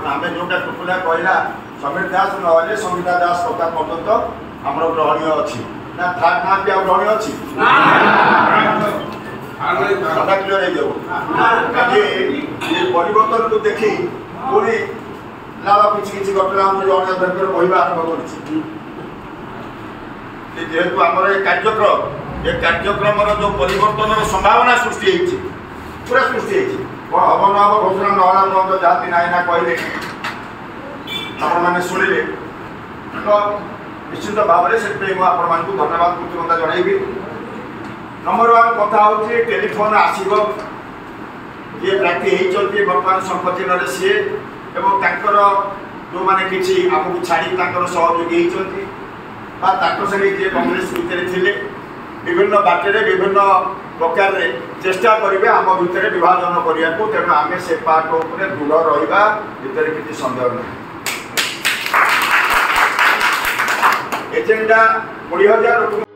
आम जोटा टुकुला कहला समीर दास नहले संगीता दास कथा पर्यंत आमर ग्रहणीय अच्छी ना थर्ड नाम भी ग्रहणीय अच्छी कथा क्लियर परिवर्तन को देखी पुणी लाभ किसी किसी घटना जन अध्यक्ष कहवा आरंभ कर जेहेतु आमर ये कार्यक्रम जो परिवर्तन संभावना सृष्टि पूरा सृष्टि कौन हम न हम घोषणा ना तो जाति ना ना कहले मैंने शुणिले तो निश्चित भाव में से धन्यवाद कृतज्ञता जनइबी। नंबर 1 कथा हूँ टेलीफोन आसब ये प्रार्थी होती बर्तमान शंख चिन्ह सी जो मैंने किसी आमको छाड़ी सहयोगी होती संगे जी कांग्रेस भितर थे विभिन्न बाटे विभिन्न प्रकार चेष्टा करेंगे आम भितर विभाजन करने को तेणु आम से पार्ट उपर दृढ़ रहा भितर किसी सन्देह नहीं। एजेंडा 20,000